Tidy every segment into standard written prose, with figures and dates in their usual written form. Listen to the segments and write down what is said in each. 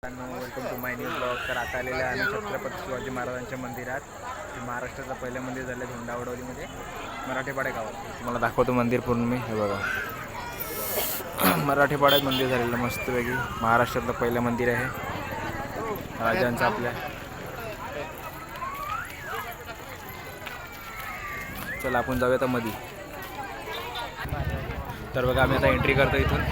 Welcome to my new blog. तर आता आलेलं आहे छत्रपती शिवाजी महाराजांच्या मंदिरात. महाराष्ट्राचं पहिलं मंदिर झालं धोंडावडवलीमध्ये मराठीपाडा गावात. तुम्हाला दाखवतो मंदिर पूर्ण मी. हे बघा मराठीपाड्यात मंदिर झालेलं मस्तपैकी. महाराष्ट्रातलं पहिलं मंदिर आहे राजांचं आपल्या. चला आपण जाऊया आता मध्ये. तर बघा आम्ही आता एंट्री करतो इथून.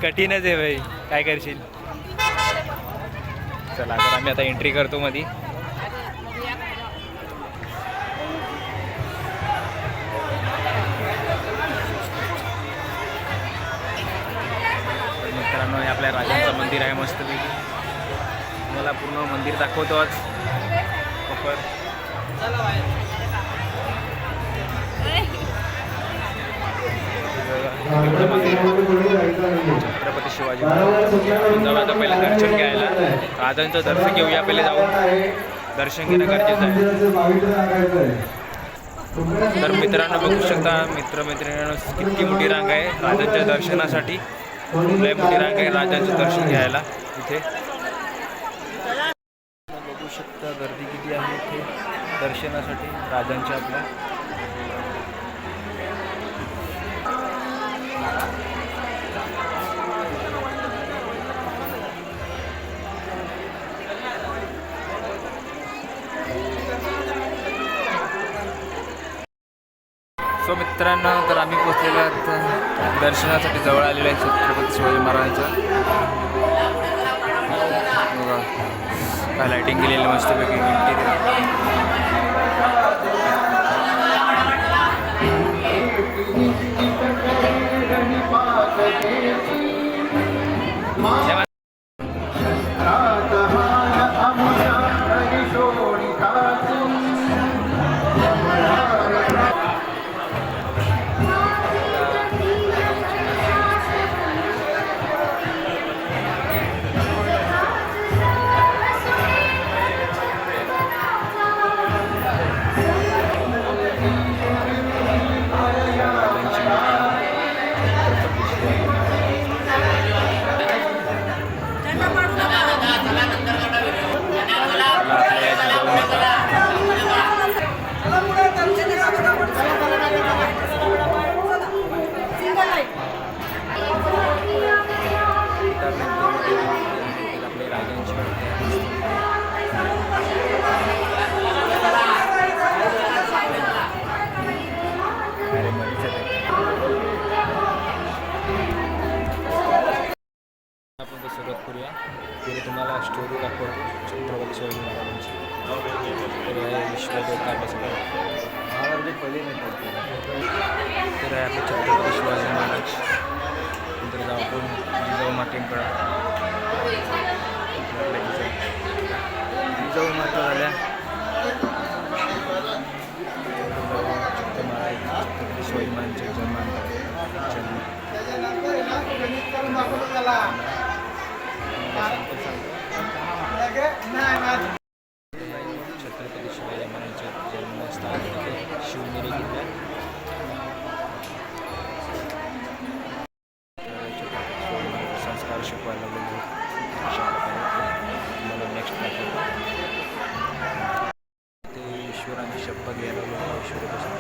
कठीणच आहे भाई, काय करशील. चला तर आम्ही आता एंट्री करतो मध्ये. मित्रांनो हे आपल्या राजांचं मंदिर आहे मस्तपैकी. मला पूर्ण मंदिर दाखवतो आज प्रॉपर. छत्रपती शिवाजी महाराज जाऊ आता पहिले दर्शन घ्यायला. राजांचं दर्शन घेऊया पहिले, जाऊन दर्शन घेणं गरजेचं आहे. तर मित्रांनो बघू शकता मित्रमैत्रिणींनो किती मोठी रांग आहे राजांच्या दर्शनासाठी. लय मोठी रांग आहे राजांचं दर्शन घ्यायला इथे. बघू शकता गर्दी किती आहे इथे दर्शनासाठी राजांच्या आपल्या. सो मित्रांनो तर आम्ही पोचलेलो आहोत दर्शनासाठी. जवळ आलेलं आहे छत्रपती शिवाजी महाराजांचं. बघा काय लाईटिंग केलेली मस्तपैकी इंटिरियर. आपण तर सुरुवात करूया. पुढे तुम्हाला स्टोरी दाखवतो छत्रपती शिवाजी महाराजांची. तर विश्वदेव काढण्यासाठी महाराज पहिले नाही तर आहे आपले छत्रपती शिवाजी महाराज. नंतर जाऊ आपण जिजाऊ मातेंकडं. जिजाऊ माता झाल्या छत्रपती शिवाजी महाराजांच्या जन्मानंतर छत्रपती शिवाजी महाराजांच्या जन्मस्थान शिवनेरी किल्ल्यात. संस्कार शिकवायला गेलो अशा प्रकारे मला नेक्स्ट दाखवतो. ते ईश्वरांची शपथ घ्यायला गेलो. ईश्वरापासून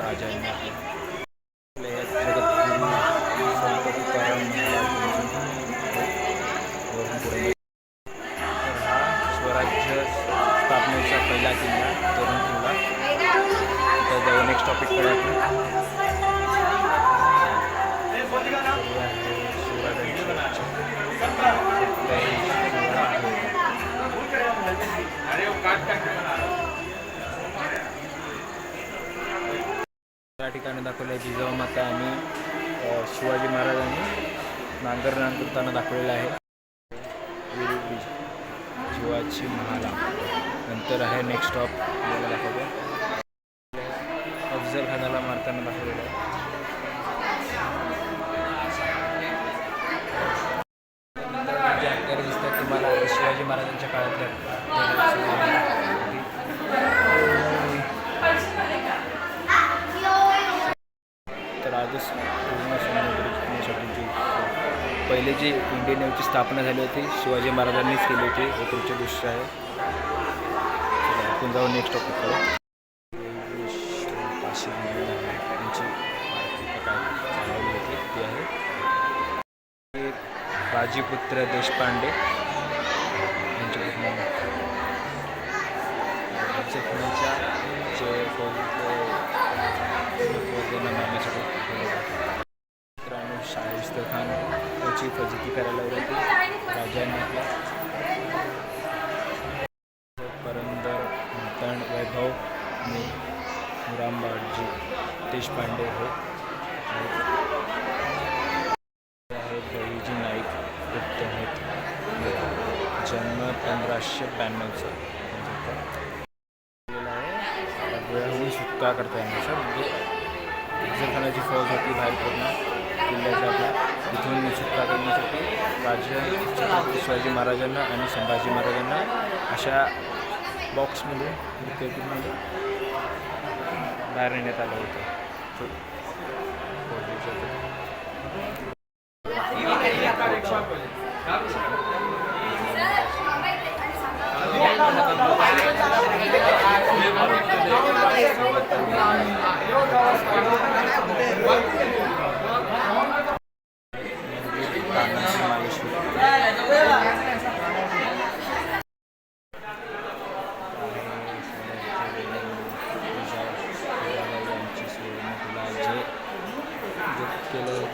राजांनी स्वराज्य स्थापनेचा पहिला किल्ला तरुण किल्ला. तर जाऊ नेक्स्ट टॉपिककडे आपण. या ठिकाणी दाखवलं जिजाऊ माता आणि शिवाजी महाराजांनी नांगरताना दाखवलेलं आहे. शिवाजी महाला. नंतर आहे नेक्स्ट स्टॉप आपल्याला दाखवतो अफजल खानाला मारताना दाखवलेलं आहे. जे ॲक्टर दिसतात तुम्हाला शिवाजी महाराजांच्या काळातल्या. तर आजच पूर्ण पहिले जी इंडियन नेव्हीची स्थापना झाली होती शिवाजी महाराजांनीच केली होती. हे तुमचे दृश्य आहे. आपण जाऊ नेक्स्ट टॉपिककडे. त्यांची काय चालवली होती ती आहे बाजीपुत्र देशपांडे यांच्या पुण्याच्या जे मित्रांनो शाहिस्ते खान याची फजिती करायला होती राजांनी आपल्या परंदर तण वैभव मुरामबाजी देशपांडे हे बळीजी नाईक गुप्त आहेत. जन्म 1592चा वेळाहून सुटका करता येण्याचा म्हणजे अफजलखानाची फौज होती बाहेर पूर्ण किल्ल्याच्या आपल्या इथून सुटका करण्यासाठी राजा छत्रपती शिवाजी महाराजांना आणि संभाजी महाराजांना अशा बॉक्समध्ये पेटीमध्ये बाहेर नेण्यात आलं होतं.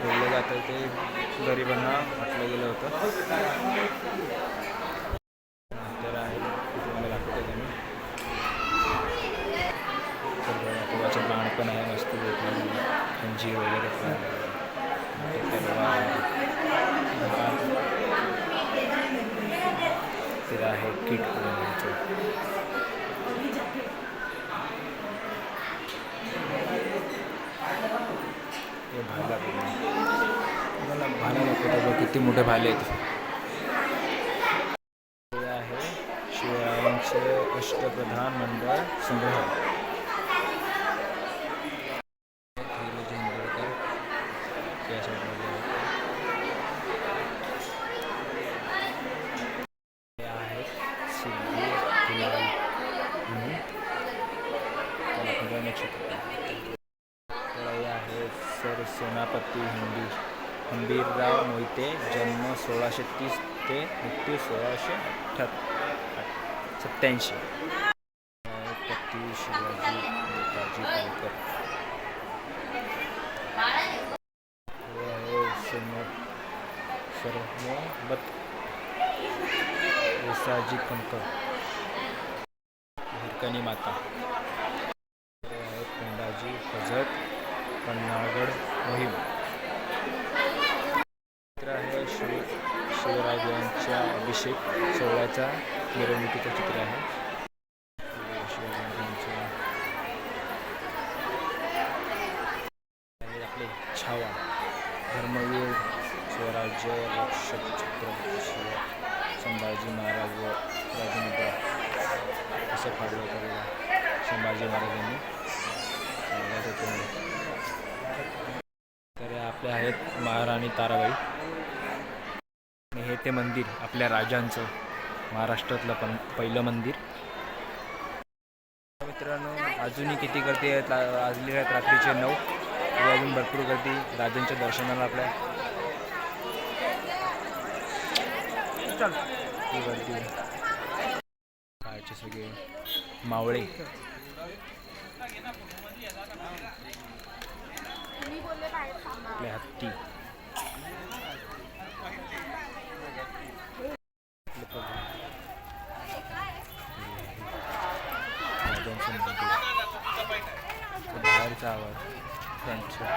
बोललं जातं ते गरिबांना म्हटलं गेलं होतं. तर आहे तुम्हाला दाखवतो तुम्ही तर बाण पण आहे मस्त खंजी वगैरे ते आहे किट हे भाला मला भाला नको बघ किती मोठे भाले आहेत. हे आहे शिवरायांचे अष्टप्रधान मंडळ संग्रह. हे आहेत सिद्धी गुलाल सर सेनापती हंबीरराव मोहिते. जन्म 1630 ते मृत्यू 1687. पती शिवाजी नेताजी पालकर. हे आहे सरमोबत येसाजी कंकर हिरकणी माता. हे आहे कोंडाजी फजत पन्हाळगड मोहीम. चित्र आहे शिवरायांच्या अभिषेक सोहळ्याचा मिरवणुकीचं चित्र आहे. शिवरायांच्या आपले छावा धर्मवीर स्वराज्य रक्षक छत्रपती संभाजी महाराज व राजमुद्रा असं फाडलं होतं संभाजी महाराजांनी. तर आपले आहेत महाराणी ताराबाई. हे ते मंदिर आपल्या राजांचं महाराष्ट्रातलं पहिलं मंदिर. मित्रांनो अजूनही किती गर्दी आहेत. वाजले आहेत रात्रीचे 9. अजून भरपूर गर्दी राजांच्या दर्शनाला आपल्या गर्दी खायचे सगळे मावळे. आपले हत्ती बाहेरचा आवाज त्यांच्या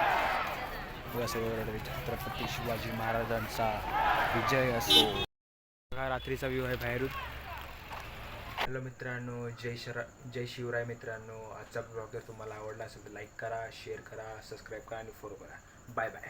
छत्रपती शिवाजी महाराजांचा विजय असो. हा रात्रीचा व्ह्यू आहे बाहेरून. हॅलो मित्रांनो, जय शिवराय मित्रांनो. आजचा ब्लॉग जर तुम्हाला आवडला असेल तर लाईक करा, शेअर करा, सबस्क्राईब करा आणि फॉलो करा. Bye bye.